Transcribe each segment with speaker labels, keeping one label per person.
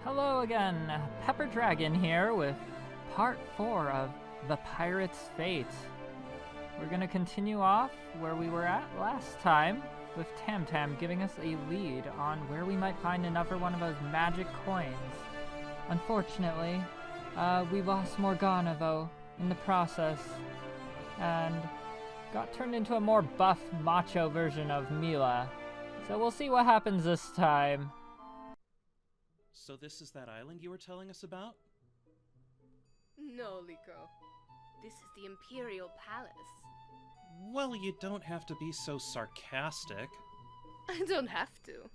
Speaker 1: Hello again, Pepper Dragon here with part 4 of The Pirate's Fate. We're gonna continue off where we were at last time, with Tam Tam giving us a lead on where we might find another one of those magic coins. Unfortunately, we lost Morgana though, in the process, and got turned into a more buff, macho version of Mila. So we'll see what happens this time.
Speaker 2: So this is that island you were telling us about?
Speaker 3: No, Rico. This is the Imperial Palace.
Speaker 2: Well, you don't have to be so sarcastic.
Speaker 3: I don't have to.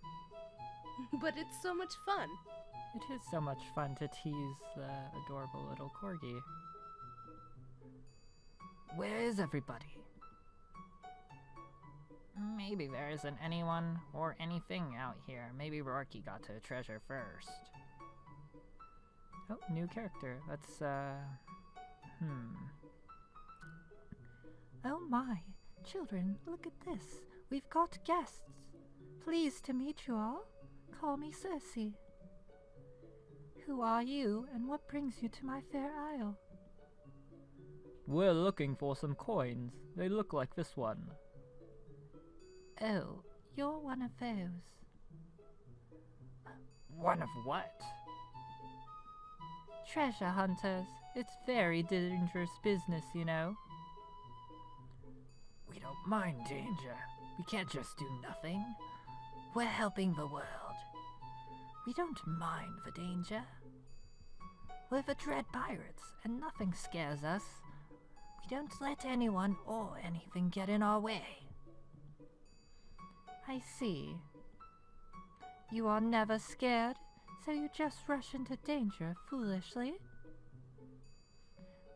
Speaker 3: But it's so much fun.
Speaker 1: It is so much fun to tease the adorable little corgi. Where is everybody? Maybe there isn't anyone or anything out here. Maybe Rourke got to the treasure first. Oh, new character. Let's, Oh my, children, look at this. We've got guests. Pleased to meet you all. Call me Circe. Who are you, and what brings you to my fair isle? We're looking for some coins. They look like this one. Oh, you're one of those. One of what? Treasure hunters. It's very dangerous business, you know. We don't mind danger. We can't just do nothing. We're helping the world. We don't mind the danger. We're the Dread Pirates, and nothing scares us. We don't let anyone or anything get in our way. I see. You are never scared, so you just rush into danger foolishly?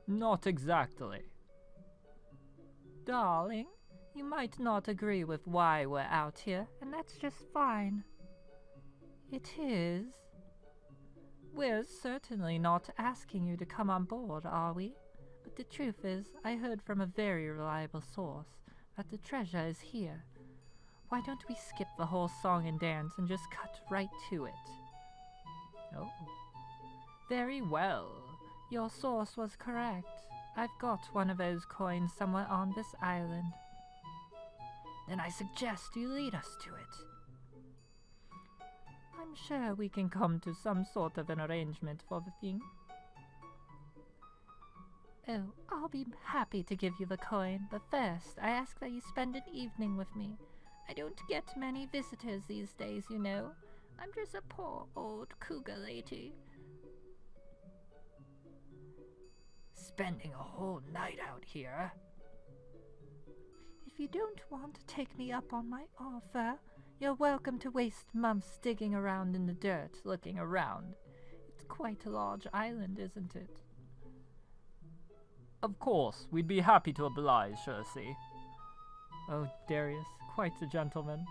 Speaker 1: Not exactly. Darling, you might not agree with why we're out here, and that's just fine. It is. We're certainly not asking you to come on board, are we? But the truth is, I heard from a very reliable source that the treasure is here. Why don't we skip the whole song and dance and just cut right to it? Oh. Very well. Your source was correct. I've got one of those coins somewhere on this island. Then I suggest you lead us to it. I'm sure we can come to some sort of an arrangement for the thing. Oh, I'll be happy to give you the coin, but first I ask that you spend an evening with me. I don't get many visitors these days, you know. I'm just a poor old cougar lady. Spending a whole night out here? If you don't want to take me up on my offer, you're welcome to waste months digging around in the dirt, looking around. It's quite a large island, isn't it? Of course, we'd be happy to oblige, Circe. Oh, Darius, quite a gentleman.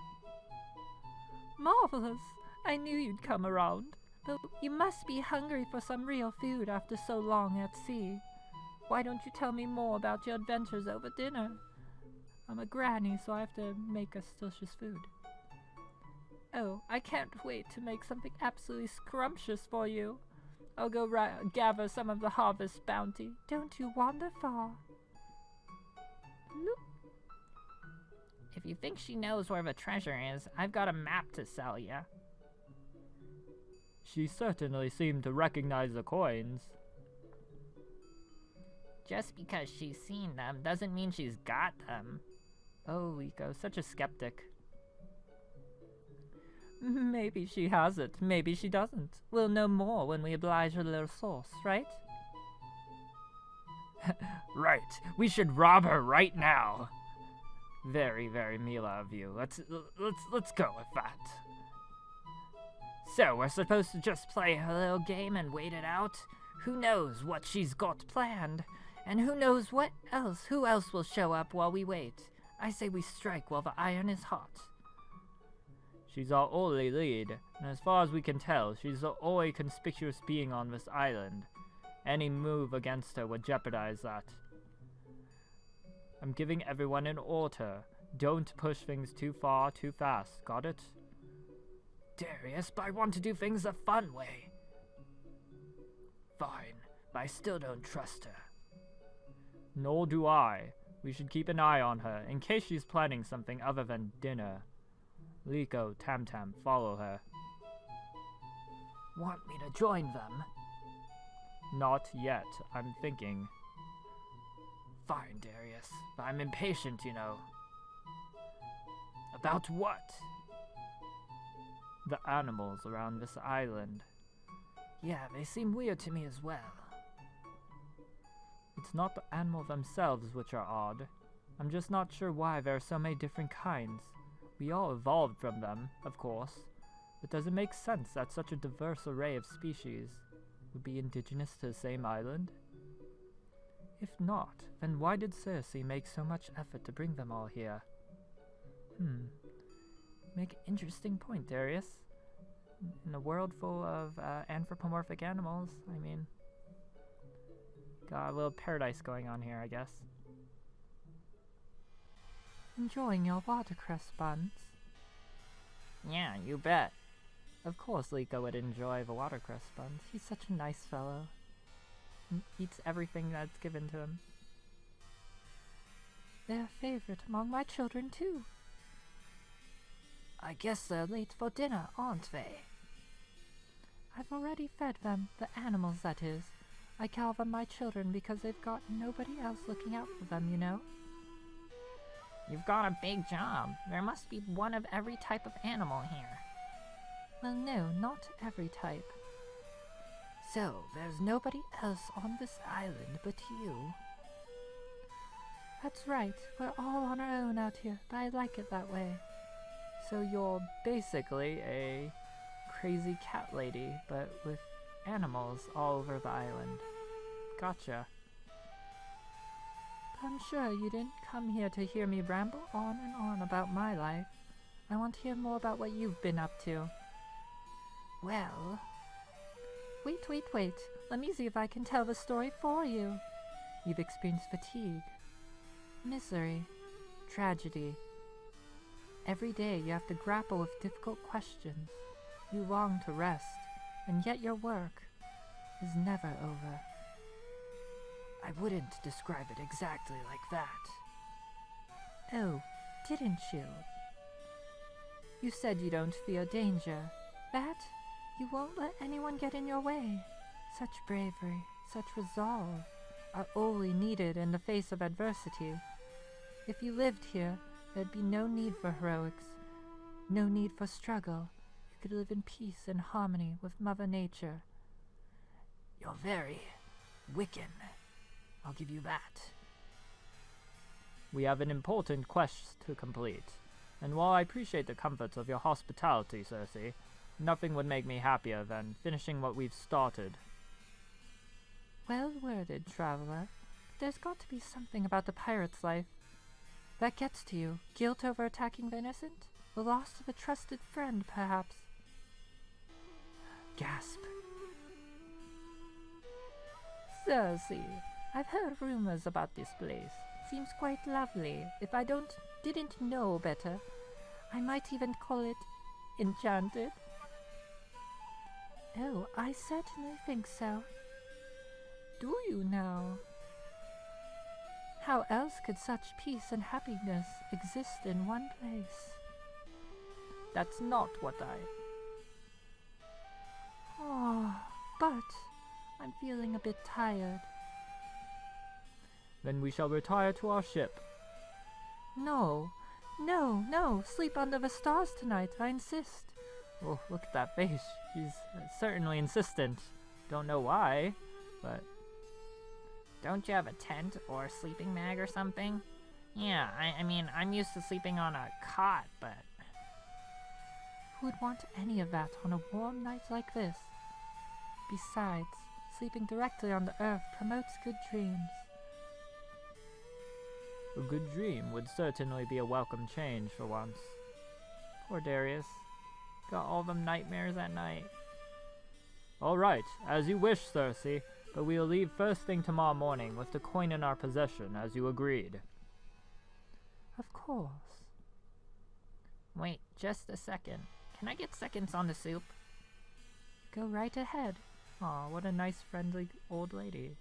Speaker 1: Marvelous! I knew you'd come around. But you must be hungry for some real food after so long at sea. Why don't you tell me more about your adventures over dinner? I'm a granny, so I have to make us delicious food. Oh, I can't wait to make something absolutely scrumptious for you. I'll go gather some of the harvest bounty. Don't you wander far. Loop. If you think she knows where the treasure is, I've got a map to sell you. She certainly seemed to recognize the coins. Just because she's seen them doesn't mean she's got them. Oh, Rico, such a skeptic. Maybe she has it, maybe she doesn't. We'll know more when we oblige her little source, right? Right, we should rob her right now. Very, very Mila of you. Let's go with that. So, we're supposed to just play her little game and wait it out? Who knows what she's got planned? And who knows who else will show up while we wait? I say we strike while the iron is hot. She's our only lead, and as far as we can tell, she's the only conspicuous being on this island. Any move against her would jeopardize that. I'm giving everyone an order. Don't push things too far, too fast. Got it? Darius, but I want to do things the fun way. Fine, but I still don't trust her. Nor do I. We should keep an eye on her, in case she's planning something other than dinner. Rico, Tam-Tam, follow her. Want me to join them? Not yet, I'm thinking. Fine, Darius, but I'm impatient, you know. About what? The animals around this island. Yeah, they seem weird to me as well. It's not the animals themselves which are odd. I'm just not sure why there are so many different kinds. We all evolved from them, of course. But does it make sense that such a diverse array of species would be indigenous to the same island? If not, then why did Circe make so much effort to bring them all here? Make an interesting point, Darius. In a world full of anthropomorphic animals, I mean, got a little paradise going on here, I guess. Enjoying your watercress buns? Yeah, you bet. Of course Rico would enjoy the watercress buns. He's such a nice fellow. He eats everything that's given to him. They're a favorite among my children, too. I guess they're late for dinner, aren't they? I've already fed them, the animals, that is. I call them my children because they've got nobody else looking out for them, you know? You've got a big job. There must be one of every type of animal here. Well, no, not every type. So, there's nobody else on this island but you. That's right. We're all on our own out here, but I like it that way. So you're basically a crazy cat lady, but with animals all over the island. Gotcha. But I'm sure you didn't come here to hear me ramble on and on about my life. I want to hear more about what you've been up to. Well... Wait. Let me see if I can tell the story for you. You've experienced fatigue, misery, tragedy. Every day you have to grapple with difficult questions. You long to rest, and yet your work is never over. I wouldn't describe it exactly like that. Oh, didn't you? You said you don't fear danger. That you won't let anyone get in your way. Such bravery, such resolve are only needed in the face of adversity. If you lived here, there'd be no need for heroics, no need for struggle. You could live in peace and harmony with Mother Nature. You're very Wiccan. I'll give you that. We have an important quest to complete, and while I appreciate the comforts of your hospitality, Circe, nothing would make me happier than finishing what we've started. Well worded, traveler. But there's got to be something about the pirate's life that gets to you. Guilt over attacking the innocent? The loss of a trusted friend, perhaps? Gasp. Circe, I've heard rumors about this place. Seems quite lovely. If I didn't know better, I might even call it enchanted. Oh, I certainly think so. Do you now? How else could such peace and happiness exist in one place? That's not what Oh, but I'm feeling a bit tired. Then we shall retire to our ship. No. Sleep under the stars tonight, I insist. Oh, look at that face. She's certainly insistent. Don't know why, but... Don't you have a tent or a sleeping bag or something? Yeah, I mean, I'm used to sleeping on a cot, but... Who would want any of that on a warm night like this? Besides, sleeping directly on the earth promotes good dreams. A good dream would certainly be a welcome change for once. Poor Darius. Got all them nightmares at night. Alright, as you wish, Circe, but we'll leave first thing tomorrow morning with the coin in our possession, as you agreed. Of course. Wait, just a second. Can I get seconds on the soup? Go right ahead. Aw, what a nice, friendly old lady.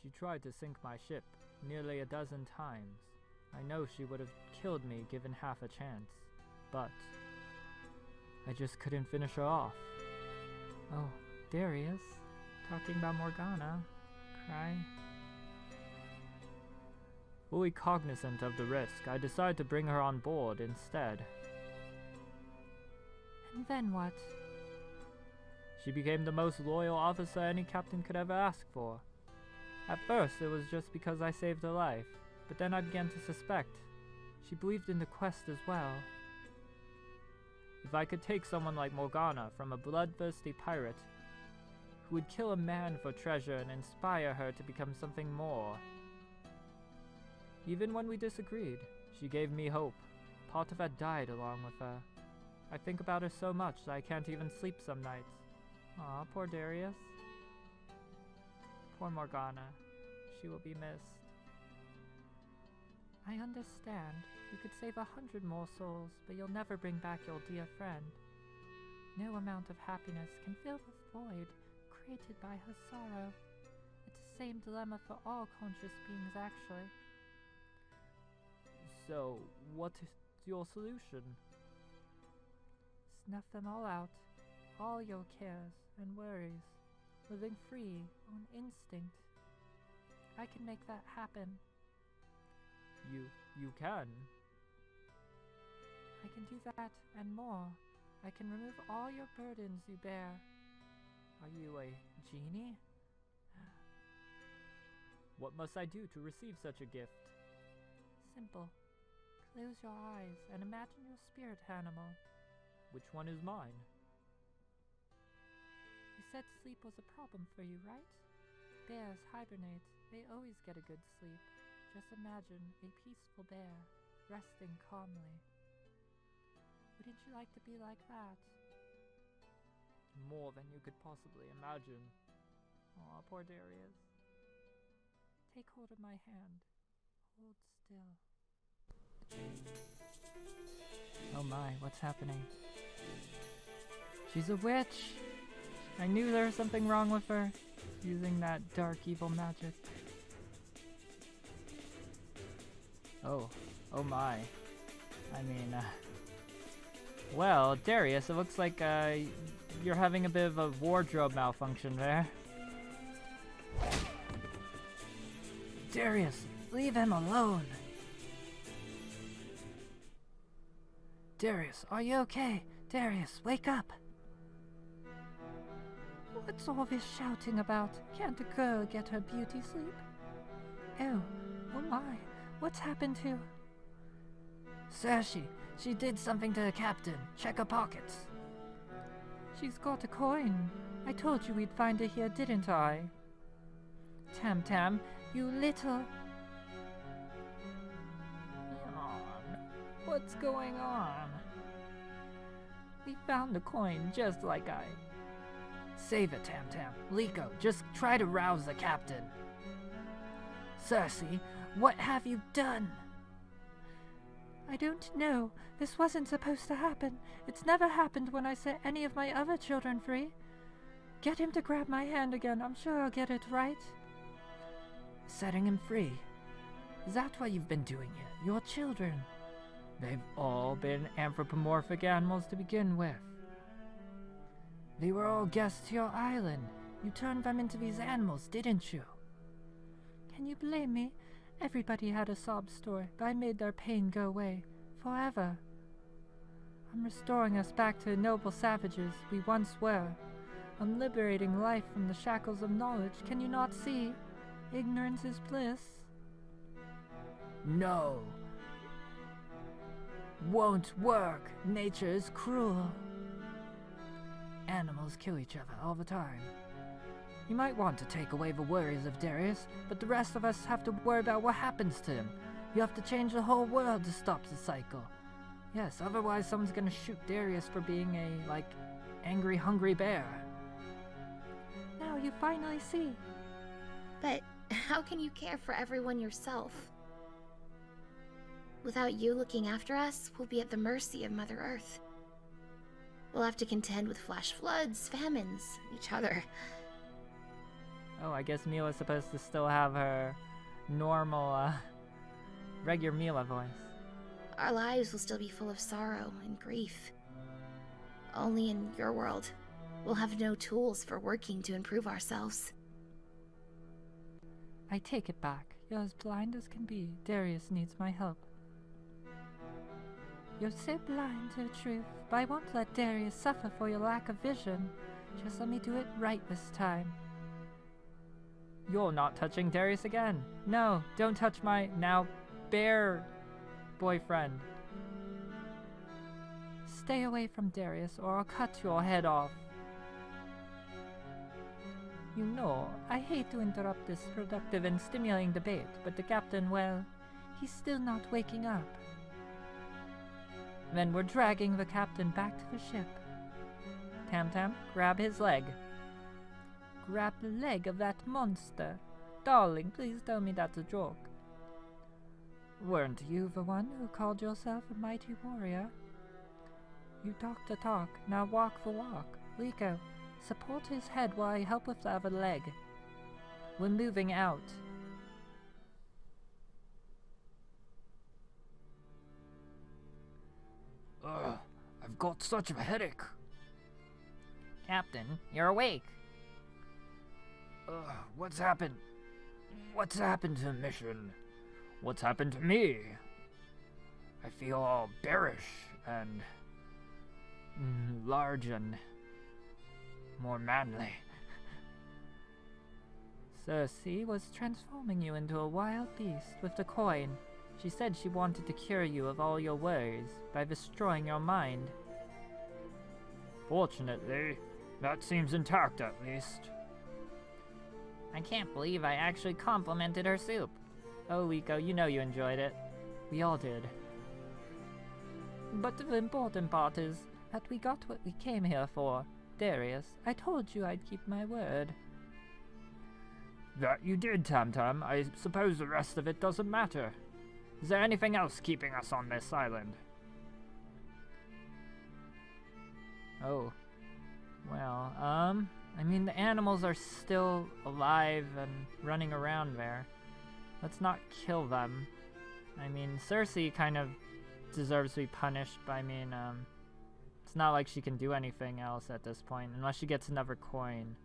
Speaker 1: She tried to sink my ship nearly a dozen times. I know she would have killed me given half a chance, but I just couldn't finish her off. Oh, Darius, talking about Morgana. Cry. Fully cognizant of the risk, I decided to bring her on board instead. And then what? She became the most loyal officer any captain could ever ask for. At first, it was just because I saved her life, but then I began to suspect she believed in the quest as well. If I could take someone like Morgana from a bloodthirsty pirate who would kill a man for treasure and inspire her to become something more. Even when we disagreed, she gave me hope. Part of her died along with her. I think about her so much that I can't even sleep some nights. Aw, poor Darius. Poor Morgana. She will be missed. I understand. You could save 100 more souls, but you'll never bring back your dear friend. No amount of happiness can fill the void created by her sorrow. It's the same dilemma for all conscious beings, actually. So, what is your solution? Snuff them all out. All your cares and worries. Living free on instinct. I can make that happen. You can? I can do that and more. I can remove all your burdens you bear. Are you a genie? What must I do to receive such a gift? Simple. Close your eyes and imagine your spirit animal. Which one is mine? You said sleep was a problem for you, right? Bears hibernate. They always get a good sleep. Just imagine a peaceful bear, resting calmly. Wouldn't you like to be like that? More than you could possibly imagine. Aw, poor Darius. Take hold of my hand. Hold still. Oh my, what's happening? She's a witch! I knew there was something wrong with her, using that dark evil magic. Oh my. I mean, well, Darius, it looks like, you're having a bit of a wardrobe malfunction there. Darius, leave him alone! Darius, are you okay? Darius, wake up! What's all this shouting about? Can't a girl get her beauty sleep? Oh my, what's happened to... Circe, she did something to the captain. Check her pockets. She's got a coin. I told you we'd find her here, didn't I? Tam, you little... Yawn. What's going on? We found the coin just like I... Save it, Tam. Rico, just try to rouse the captain. Circe, what have you done? I don't know. This wasn't supposed to happen. It's never happened when I set any of my other children free. Get him to grab my hand again. I'm sure I'll get it right. Setting him free? Is that what you've been doing here? Your children? They've all been anthropomorphic animals to begin with. They were all guests to your island. You turned them into these animals, didn't you? Can you blame me? Everybody had a sob story, but I made their pain go away. Forever. I'm restoring us back to the noble savages we once were. I'm liberating life from the shackles of knowledge. Can you not see? Ignorance is bliss. No. Won't work. Nature is cruel. Animals kill each other all the time. You might want to take away the worries of Darius, but the rest of us have to worry about what happens to him. You have to change the whole world to stop the cycle. Yes, otherwise someone's gonna shoot Darius for being a, angry, hungry bear. Now you finally see.
Speaker 4: But how can you care for everyone yourself? Without you looking after us, we'll be at the mercy of Mother Earth. We'll have to contend with flash floods, famines, each other.
Speaker 1: Oh, I guess Mila's supposed to still have her normal, regular Mila voice.
Speaker 4: Our lives will still be full of sorrow and grief. Only in your world, we'll have no tools for working to improve ourselves.
Speaker 1: I take it back. You're as blind as can be. Darius needs my help. You're so blind to the truth, but I won't let Darius suffer for your lack of vision. Just let me do it right this time. You're not touching Darius again. No, don't touch my now bear boyfriend. Stay away from Darius or I'll cut your head off. You know, I hate to interrupt this productive and stimulating debate, but the captain, well, he's still not waking up. Then we're dragging the captain back to the ship. Tam-Tam, grab his leg. Grab the leg of that monster. Darling, please tell me that's a joke. Weren't you the one who called yourself a mighty warrior? You talk the talk, now walk the walk. Rico, support his head while I help with the other leg. We're moving out.
Speaker 5: I've got such a headache.
Speaker 1: Captain, you're awake.
Speaker 5: What's happened? What's happened to the mission? What's happened to me? I feel all bearish and large and more manly.
Speaker 1: Circe was transforming you into a wild beast with the coin. She said she wanted to cure you of all your worries by destroying your mind.
Speaker 5: Fortunately, that seems intact at least.
Speaker 1: I can't believe I actually complimented her soup. Oh, Rico, you know you enjoyed it. We all did. But the important part is that we got what we came here for. Darius, I told you I'd keep my word.
Speaker 5: That you did, Tam-Tam. I suppose the rest of it doesn't matter. Is there anything else keeping us on this island?
Speaker 1: Oh. Well, I mean, the animals are still alive and running around there. Let's not kill them. I mean, Circe kind of deserves to be punished, but I mean, it's not like she can do anything else at this point, unless she gets another coin.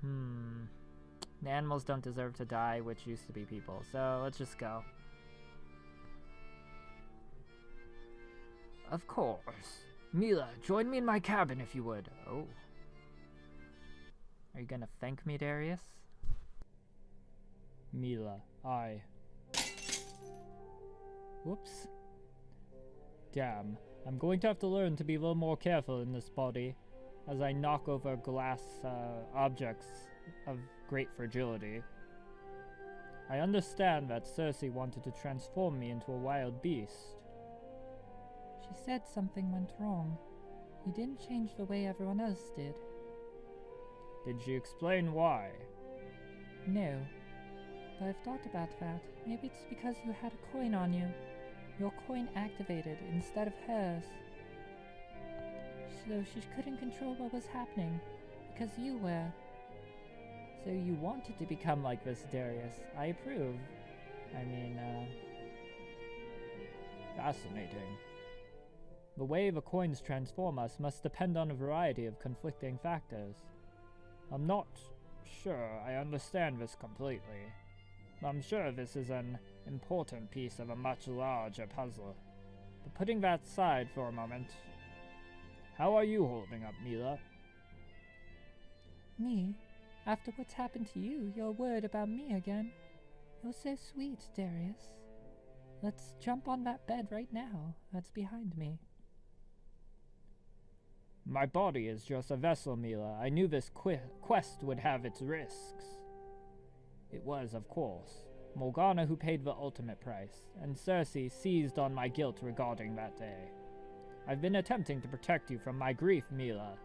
Speaker 1: The animals don't deserve to die, which used to be people, so let's just go.
Speaker 5: Of course. Mila, join me in my cabin if you would.
Speaker 1: Oh. Are you gonna thank me, Darius?
Speaker 5: Mila, I. Whoops. Damn. I'm going to have to learn to be a little more careful in this body as I knock over glass objects of great fragility. I understand that Circe wanted to transform me into a wild beast.
Speaker 1: She said something went wrong. You didn't change the way everyone else did.
Speaker 5: Did she explain why?
Speaker 1: No. But I've thought about that. Maybe it's because you had a coin on you. Your coin activated instead of hers. So she couldn't control what was happening, because you were.
Speaker 5: So you wanted to become like this, Darius. I approve. I mean, fascinating. The way the coins transform us must depend on a variety of conflicting factors. I'm not sure I understand this completely. I'm sure this is an important piece of a much larger puzzle. But putting that aside for a moment, how are you holding up, Mila?
Speaker 1: Me? After what's happened to you, you're worried about me again. You're so sweet, Darius. Let's jump on that bed right now. That's behind me.
Speaker 5: My body is just a vessel, Mila. I knew this quest would have its risks. It was, of course, Morgana who paid the ultimate price, and Circe seized on my guilt regarding that day. I've been attempting to protect you from my grief, Mila.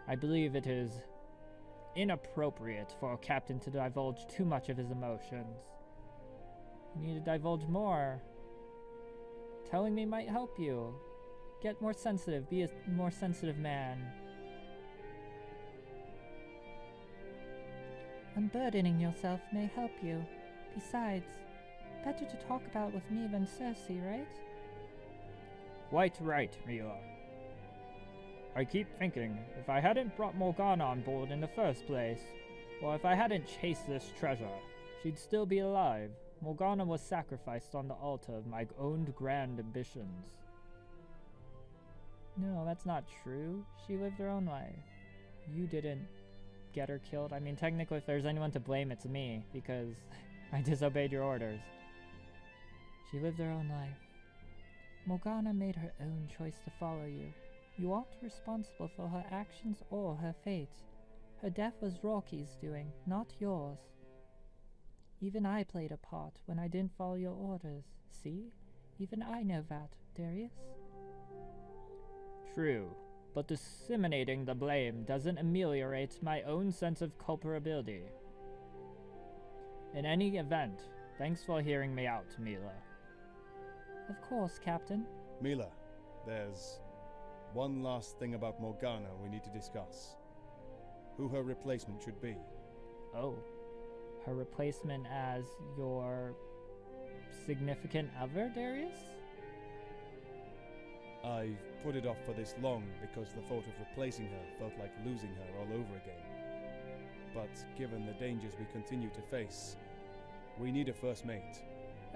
Speaker 5: I believe it is inappropriate for a captain to divulge too much of his emotions. You need to divulge more. Telling me might help you. Get more sensitive, be a more sensitive man.
Speaker 1: Unburdening yourself may help you. Besides, better to talk about with me than Circe, right?
Speaker 5: Quite right, Mila. I keep thinking, if I hadn't brought Morgana on board in the first place, or if I hadn't chased this treasure, she'd still be alive. Morgana was sacrificed on the altar of my own grand ambitions. No, that's not true. She lived her own life. You didn't get her killed. I mean, technically, if there's anyone to blame, it's me, because I disobeyed your orders. She lived her own life. Morgana made her own choice to follow you. You aren't responsible for her actions or her fate. Her death was Rocky's doing, not yours. Even I played a part when I didn't follow your orders. See? Even I know that, Darius. True, but disseminating the blame doesn't ameliorate my own sense of culpability. In any event, thanks for hearing me out, Mila.
Speaker 1: Of course, Captain.
Speaker 6: Mila, there's one last thing about Morgana we need to discuss. Who her replacement should be.
Speaker 5: Oh. Her replacement as your significant other, Darius?
Speaker 6: I've put it off for this long because the thought of replacing her felt like losing her all over again. But given the dangers we continue to face, we need a first mate.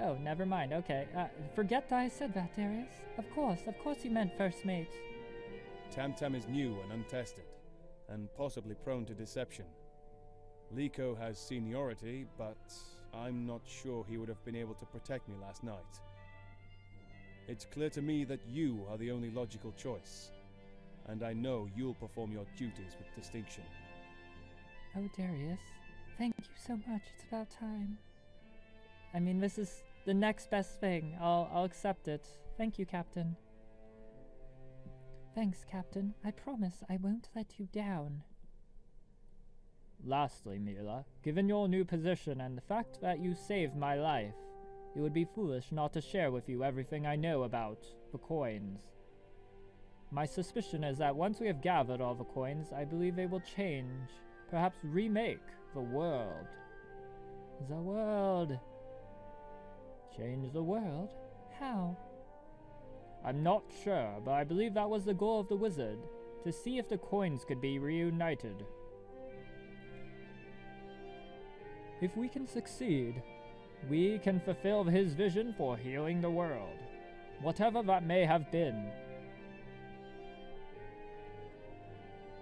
Speaker 1: Oh, never mind. Okay. Forget that I said that, Darius. Of course you meant first mate.
Speaker 6: Tam is new and untested, and possibly prone to deception. Rico has seniority, but I'm not sure he would have been able to protect me last night. It's clear to me that you are the only logical choice, and I know you'll perform your duties with distinction.
Speaker 1: Oh, Darius, thank you so much. It's about time. I mean, this is the next best thing. I'll accept it. Thank you, Captain. Thanks, Captain. I promise I won't let you down.
Speaker 5: Lastly, Mila, given your new position and the fact that you saved my life, it would be foolish not to share with you everything I know about the coins. My suspicion is that once we have gathered all the coins, I believe they will change, perhaps remake, the world. The world. Change the world? How? I'm not sure, but I believe that was the goal of the wizard, to see if the coins could be reunited. If we can succeed, we can fulfill his vision for healing the world, whatever that may have been.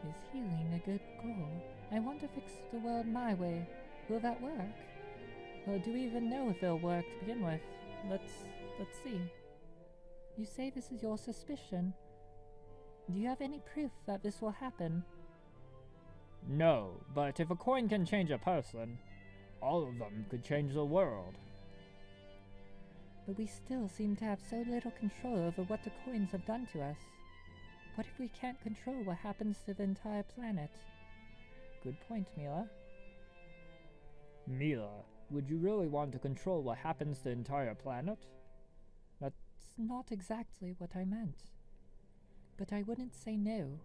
Speaker 1: Is healing a good goal? I want to fix the world my way. Will that work? Well, do we even know if it'll work to begin with? Let's see. You say this is your suspicion. Do you have any proof that this will happen?
Speaker 5: No, but if a coin can change a person, all of them could change the world.
Speaker 1: But we still seem to have so little control over what the coins have done to us. What if we can't control what happens to the entire planet? Good point, Mila.
Speaker 5: Mila, would you really want to control what happens to the entire planet?
Speaker 1: That's not exactly what I meant. But I wouldn't say no.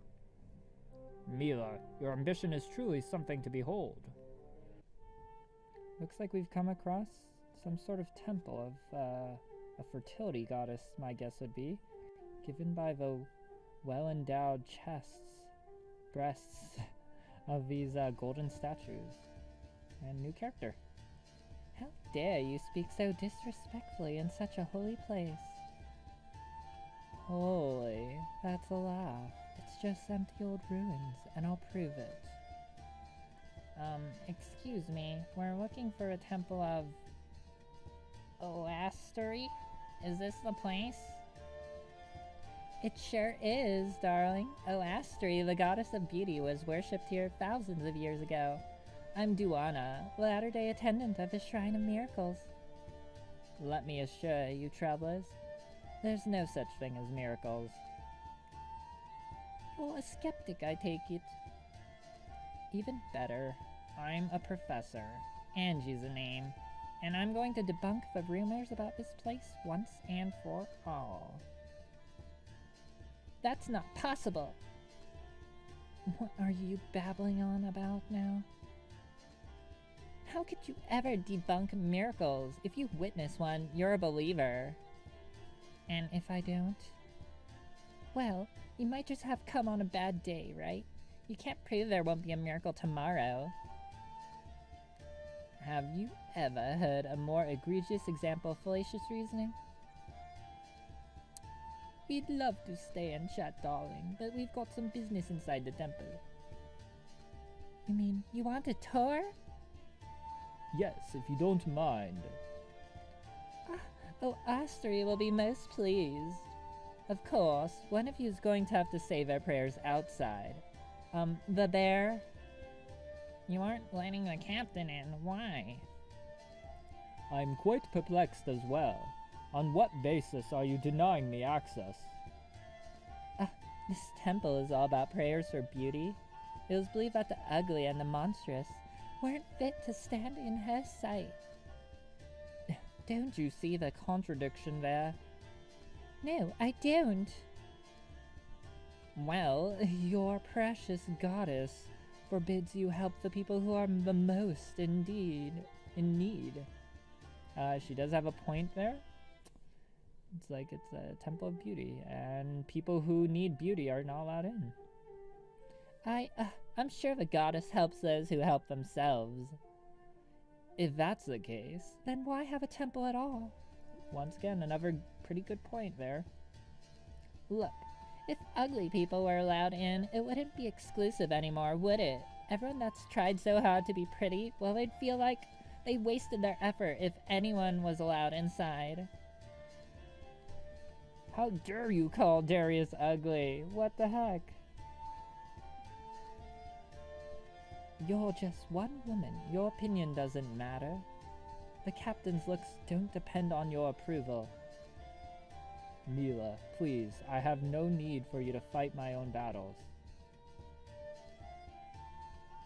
Speaker 5: Mila, your ambition is truly something to behold.
Speaker 1: Looks like we've come across some sort of temple of a fertility goddess, my guess would be, given by the well-endowed breasts of these golden statues. And new character. How dare you speak so disrespectfully in such a holy place? Holy, that's a laugh. It's just empty old ruins, and I'll prove it. Excuse me, we're looking for a temple of Oastery? Is this the place? It sure is, darling. Oastery, the goddess of beauty, was worshipped here thousands of years ago. I'm Duana, latter-day attendant of the Shrine of Miracles. Let me assure you, travelers, there's no such thing as miracles. You're a skeptic, I take it. Even better, I'm a professor. Angie's a name.
Speaker 5: and I'm going to debunk the rumors about this place once and for all. That's not possible! What are you babbling on about now? How could you ever debunk miracles? If you witness one, you're a believer. And if I don't? Well, you might just have come on a bad day, right? You can't prove there won't be a miracle tomorrow. Have you ever heard a more egregious example of fallacious reasoning? We'd love to stay and chat, darling, but we've got some business inside the temple. You mean, you want a tour? Yes, if you don't mind. Oh, Astri will be most pleased. Of course, one of you is going to have to say their prayers outside. The bear? You aren't letting the captain in. Why? I'm quite perplexed as well. On what basis are you denying me access? This temple is all about prayers for beauty. It was believed that the ugly and the monstrous weren't fit to stand in her sight. Don't you see the contradiction there? No, I don't. Well, your precious goddess forbids you help the people who are the most in need. She does have a point there. It's like it's a temple of beauty, and people who need beauty are not allowed in. I'm sure the goddess helps those who help themselves. If that's the case, then why have a temple at all? Once again, another pretty good point there. Look, if ugly people were allowed in, it wouldn't be exclusive anymore, would it? Everyone that's tried so hard to be pretty, well, they'd feel like they wasted their effort if anyone was allowed inside. How dare you call Darius ugly? What the heck? You're just one woman. Your opinion doesn't matter. The captain's looks don't depend on your approval. Mila, please, I have no need for you to fight my own battles.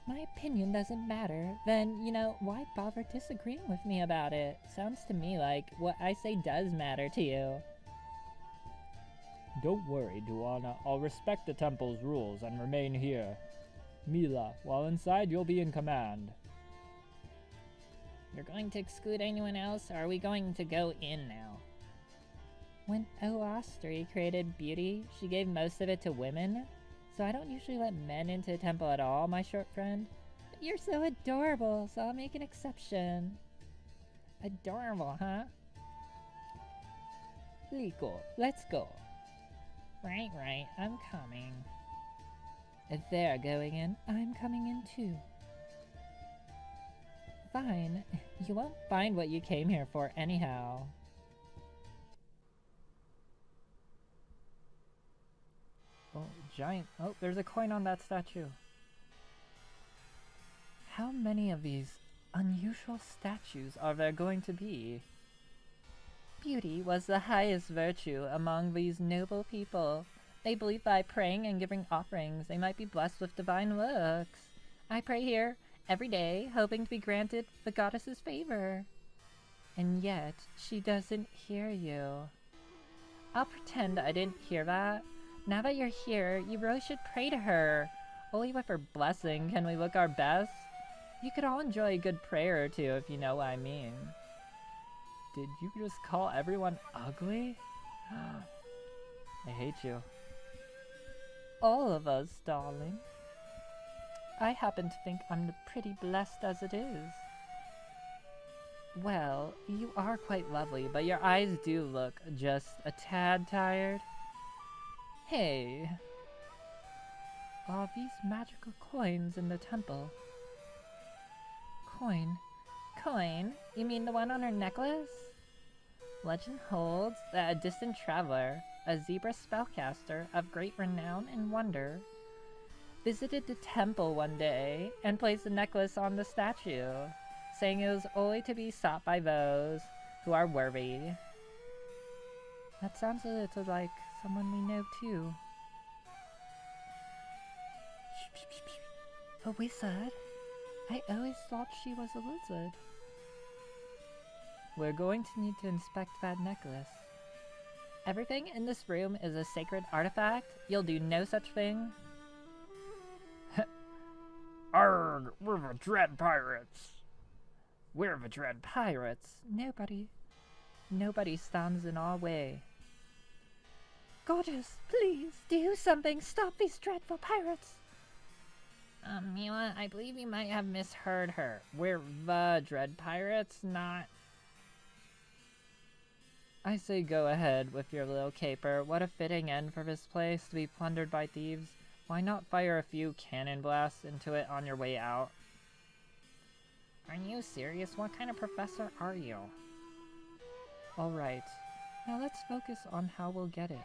Speaker 5: My opinion doesn't matter, then, why bother disagreeing with me about it? Sounds to me like what I say does matter to you. Don't worry, Duana. I'll respect the temple's rules and remain here. Mila, while inside, you'll be in command. You're going to exclude anyone else, or are we going to go in now? When Oastri created beauty, she gave most of it to women, so I don't usually let men into the temple at all, my short friend. But you're so adorable, so I'll make an exception. Adorable, huh? Rico, let's go. Right, I'm coming. If they're going in, I'm coming in too. Fine, you won't find what you came here for anyhow. Oh, there's a coin on that statue. How many of these unusual statues are there going to be? Beauty was the highest virtue among these noble people. They believe by praying and giving offerings they might be blessed with divine looks. I pray here every day, hoping to be granted the goddess's favor. And yet, she doesn't hear you. I'll pretend I didn't hear that. Now that you're here, you really should pray to her. Only with her blessing can we look our best. You could all enjoy a good prayer or two, if you know what I mean. Did you just call everyone ugly? I hate you. All of us, darling. I happen to think I'm pretty blessed as it is. Well, you are quite lovely, but your eyes do look just a tad tired. Hey, are these magical coins in the temple? Coin? You mean the one on her necklace? Legend holds that a distant traveler, a zebra spellcaster of great renown and wonder, visited the temple one day and placed the necklace on the statue, saying it was only to be sought by those who are worthy. That sounds a little like someone we know too. A wizard? I always thought she was a lizard.
Speaker 1: We're going to need to inspect that necklace. Everything in this room is a sacred artifact? You'll do no such thing?
Speaker 5: Arrgh, we're the Dread Pirates. We're the Dread
Speaker 1: Pirates? Nobody stands in our way. Goddess, please, do something! Stop these dreadful pirates!
Speaker 5: Mila, I believe you might have misheard her. We're the Dread Pirates, not...
Speaker 1: I say go ahead with your little caper. What a fitting end for this place to be plundered by thieves. Why not fire a few cannon blasts into it on your way out?
Speaker 5: Are you serious? What kind of professor are you?
Speaker 1: Alright, now let's focus on how we'll get it.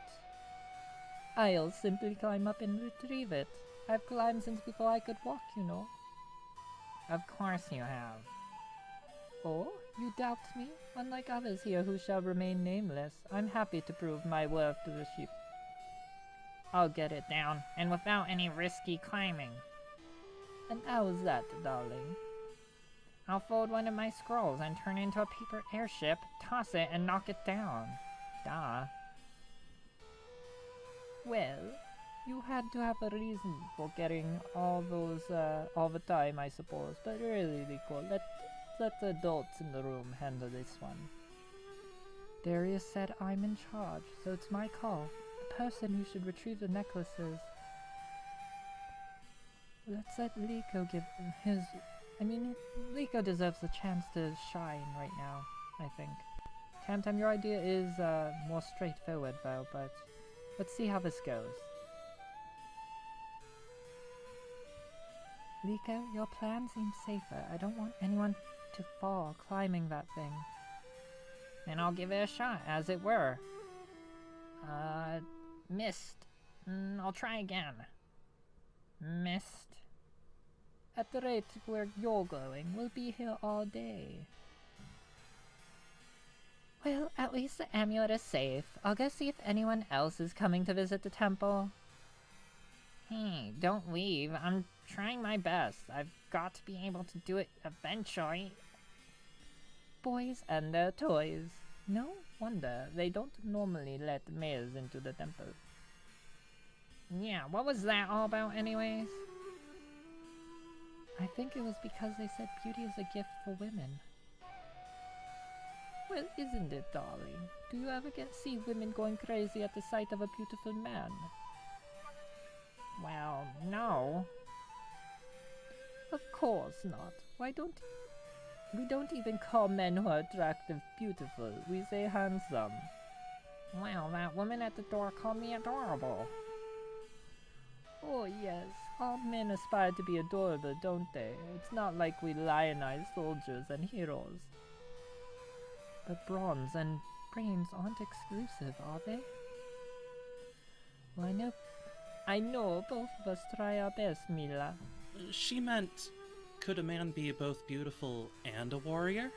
Speaker 1: I'll simply climb up and retrieve it. I've climbed since before I could walk, you know.
Speaker 5: Of course you have.
Speaker 1: Oh, you doubt me? Unlike others here who shall remain nameless, I'm happy to prove my worth to the ship.
Speaker 5: I'll get it down, and without any risky climbing.
Speaker 1: And how's that, darling?
Speaker 5: I'll fold one of my scrolls and turn it into a paper airship, toss it, and knock it down. Duh.
Speaker 1: Well, you had to have a reason for getting all those, all the time, I suppose. But really, Rico, let the adults in the room handle this one. Darius said I'm in charge, so it's my call. The person who should retrieve the necklaces. Let's let Rico give his... Rico deserves a chance to shine right now, I think. Tamtam, your idea is more straightforward though, but let's see how this goes. Rico, your plan seems safer. I don't want anyone to fall climbing that thing.
Speaker 5: Then I'll give it a shot, as it were. Missed. I'll try again. Missed.
Speaker 1: At the rate where you're going, we'll be here all day. Well, at least the amulet is safe. I'll go see if anyone else is coming to visit the temple.
Speaker 5: Hey, don't leave. I'm trying my best. I've got to be able to do it eventually.
Speaker 1: Boys and their toys. No wonder they don't normally let males into the temple.
Speaker 5: Yeah, what was that all about anyways?
Speaker 1: I think it was because they said beauty is a gift for women. Well, isn't it, darling? Do you ever see women going crazy at the sight of a beautiful man?
Speaker 5: Well, no.
Speaker 1: Of course not. We don't even call men who are attractive beautiful. We say handsome.
Speaker 5: Well, that woman at the door called me adorable.
Speaker 1: Oh yes, all men aspire to be adorable, don't they? It's not like we lionize soldiers and heroes. But bronze and brains aren't exclusive, are they? Well, I know both of us try our best, Mila.
Speaker 2: She meant, could a man be both beautiful and a warrior?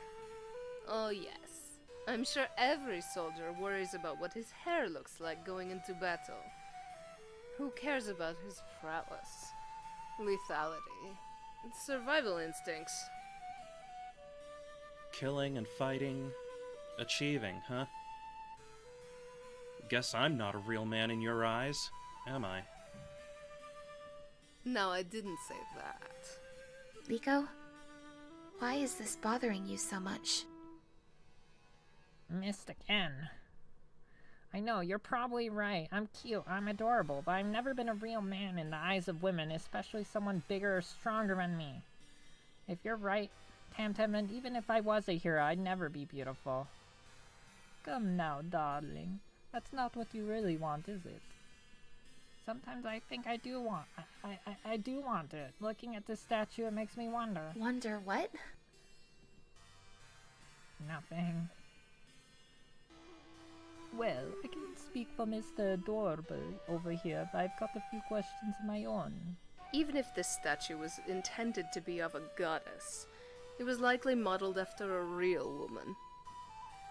Speaker 3: Oh yes. I'm sure every soldier worries about what his hair looks like going into battle. Who cares about his prowess? Lethality. Survival instincts.
Speaker 2: Killing and fighting, achieving, huh? Guess I'm not a real man in your eyes, am I?
Speaker 3: No, I didn't say that.
Speaker 4: Rico, why is this bothering you so much?
Speaker 5: Missed again. I know, you're probably right. I'm cute, I'm adorable, but I've never been a real man in the eyes of women, especially someone bigger or stronger than me. If you're right, Tamtam, and even if I was a hero, I'd never be beautiful.
Speaker 1: Come now, darling. That's not what you really want, is it?
Speaker 5: Sometimes I think I do want... I do want it. Looking at this statue, it makes me wonder.
Speaker 4: Wonder what?
Speaker 5: Nothing.
Speaker 1: Well, I can speak for Mr. Adorable over here, but I've got a few questions of my own.
Speaker 3: Even if this statue was intended to be of a goddess, it was likely modeled after a real woman.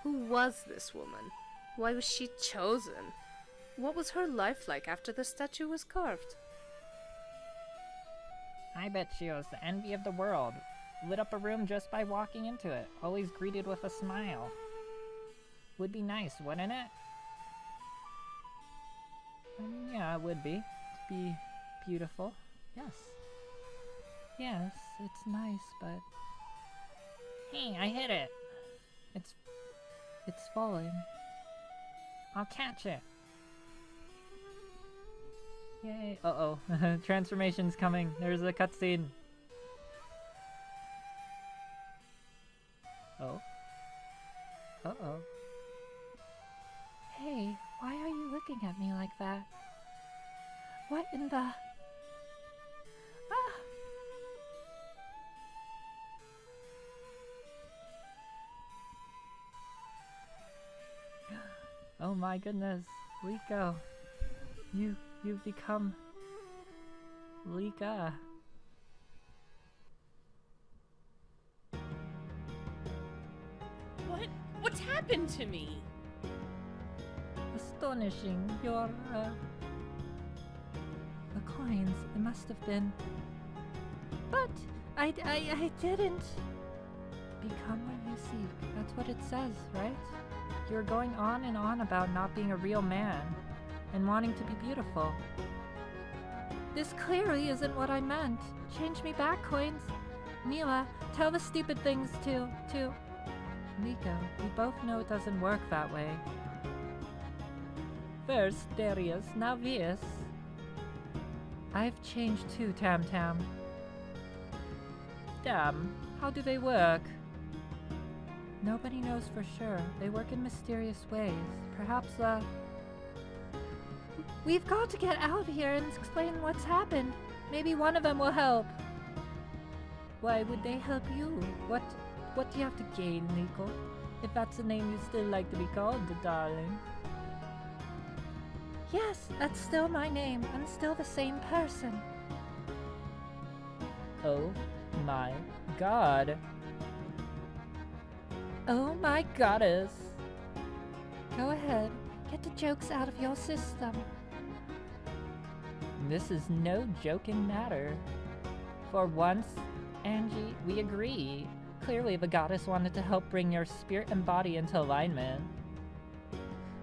Speaker 3: Who was this woman? Why was she chosen? What was her life like after the statue was carved?
Speaker 5: I bet she was the envy of the world. lit up a room just by walking into it, always greeted with a smile. Would be nice, wouldn't it? I mean, yeah, it would be. Be beautiful. Yes. Yes, it's nice, but... Hey, I hit it! It's falling. I'll catch it. Yay. Uh-oh. Transformation's coming. There's a cutscene. Oh. Uh-oh.
Speaker 1: Hey, why are you looking at me like that? What in the... Ah!
Speaker 5: Oh my goodness. Rico. You've become... Lika.
Speaker 7: What's happened to me?
Speaker 1: Astonishing. Your, the coins, it must have been... But, I didn't... Become what you seek. That's what it says, right? You're going on and on about not being a real man, and wanting to be beautiful. This clearly isn't what I meant. Change me back, coins. Mila, tell the stupid things to... Rico, we both know it doesn't work that way. First Darius, now Vius. I've changed too, Tam Tam. Damn, how do they work? Nobody knows for sure. They work in mysterious ways. Perhaps, We've got to get out of here and explain what's happened. Maybe one of them will help. Why would they help you? What do you have to gain, Rico? If that's the name you still like to be called, darling. Yes, that's still my name. I'm still the same person. Oh my god. Oh my goddess. Go ahead. Get the jokes out of your system. This is no joking matter. For once, Angie, we agree. Clearly the goddess wanted to help bring your spirit and body into alignment.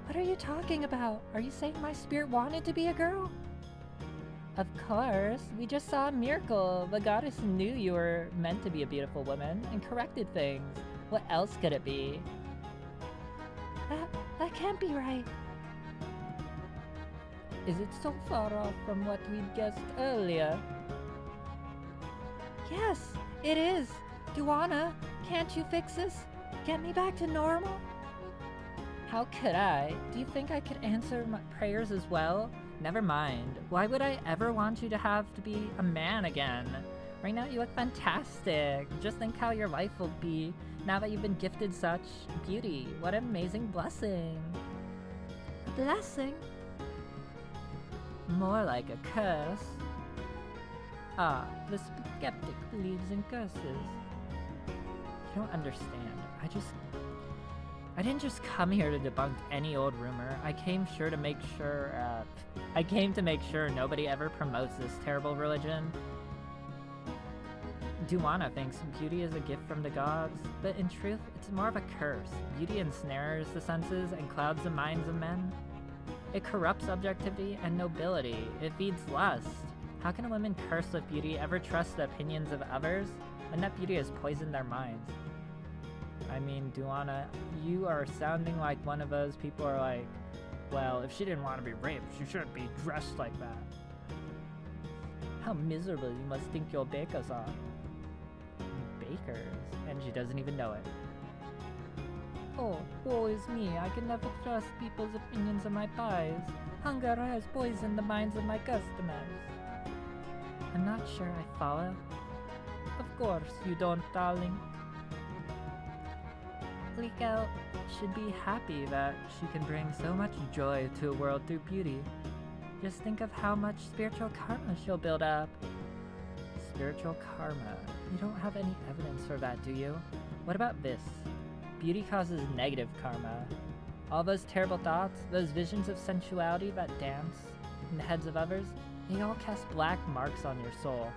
Speaker 1: What are you talking about? Are you saying my spirit wanted to be a girl? Of course. We just saw a miracle. The goddess knew you were meant to be a beautiful woman and corrected things. What else could it be? That can't be right. Is it so far off from what we'd guessed earlier? Yes, it is. Duana, can't you fix this? Get me back to normal? How could I? Do you think I could answer my prayers as well? Never mind. Why would I ever want you to have to be a man again? Right now you look fantastic. Just think how your life will be now that you've been gifted such beauty. What an amazing blessing. A blessing? More like a curse. Ah, the skeptic believes in curses. You don't understand. I didn't just come here to debunk any old rumor. I came to make sure nobody ever promotes this terrible religion. Duana thinks beauty is a gift from the gods, but in truth, it's more of a curse. Beauty ensnares the senses and clouds the minds of men. It corrupts objectivity and nobility. It feeds lust. How can a woman cursed with beauty ever trust the opinions of others when that beauty has poisoned their minds? I mean, Duana, you are sounding like one of those people are like, well, if she didn't want to be raped, she shouldn't be dressed like that. How miserable you must think your bakers are. Bakers? And she doesn't even know it. Oh, woe is me. I can never trust people's opinions of my pies. Hunger has poisoned the minds of my customers. I'm not sure I follow. Of course you don't, darling. Rico should be happy that she can bring so much joy to a world through beauty. Just think of how much spiritual karma she'll build up. Spiritual karma. You don't have any evidence for that, do you? What about this? Beauty causes negative karma. All those terrible thoughts, those visions of sensuality that dance in the heads of others, they all cast black marks on your soul.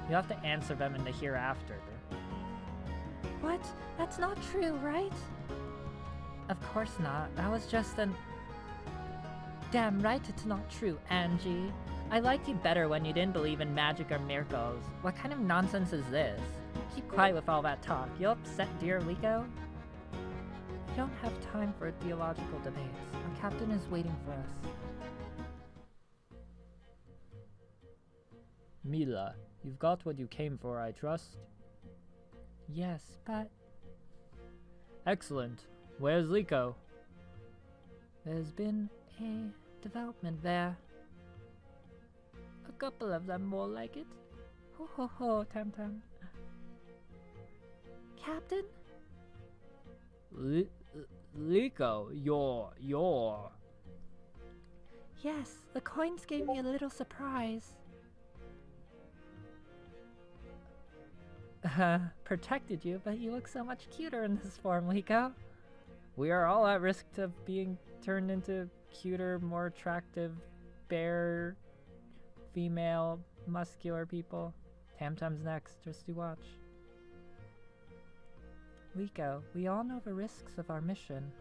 Speaker 1: You'll have to answer them in the hereafter. What? That's not true, right? Of course not. That was just an... Damn right it's not true, Angie. I liked you better when you didn't believe in magic or miracles. What kind of nonsense is this? Keep quiet with all that talk. You'll upset dear Rico? We don't have time for theological debates. Our captain is waiting for us.
Speaker 5: Mila, you've got what you came for, I trust?
Speaker 1: Yes, but...
Speaker 5: Excellent. Where's Rico?
Speaker 1: There's been a development there. A couple of them more like it. Ho ho ho, Tam Tam. Captain?
Speaker 5: Rico, you're...
Speaker 1: Yes, the coins gave me a little surprise. Protected you, but you look so much cuter in this form, Rico.
Speaker 5: We are all at risk of being turned into cuter, more attractive, bare, female, muscular people. Tam Tam's next, just to watch.
Speaker 1: Rico, we all know the risks of our mission.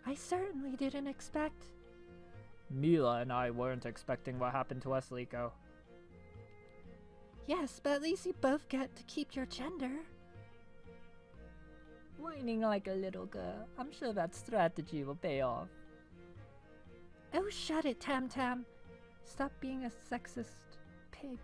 Speaker 1: I certainly didn't expect...
Speaker 5: Mila and I weren't expecting what happened to us, Rico.
Speaker 1: Yes, but at least you both get to keep your gender. Whining like a little girl. I'm sure that strategy will pay off. Oh, shut it, Tam Tam. Stop being a sexist pig.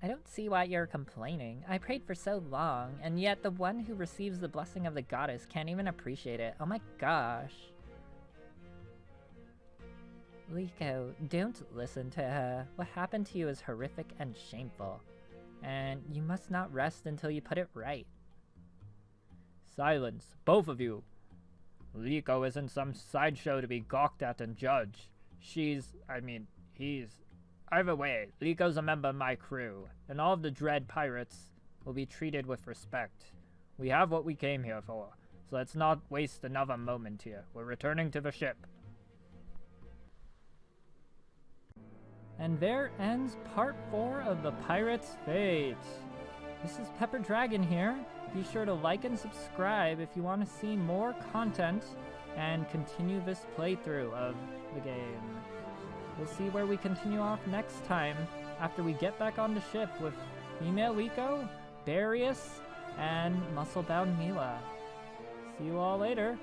Speaker 1: I don't see why you're complaining. I prayed for so long, and yet the one who receives the blessing of the goddess can't even appreciate it. Oh my gosh. Rico, don't listen to her. What happened to you is horrific and shameful. And you must not rest until you put it right.
Speaker 5: Silence, both of you. Rico isn't some sideshow to be gawked at and judged. He's... Either way, Rico's a member of my crew, and all of the Dread Pirates will be treated with respect. We have what we came here for, so let's not waste another moment here. We're returning to the ship.
Speaker 1: And there ends part 4 of The Pirate's Fate. This is Pepper Dragon here. Be sure to like and subscribe if you want to see more content and continue this playthrough of the game. We'll see where we continue off next time after we get back on the ship with female Rico, Darius, and muscle-bound Mila. See you all later.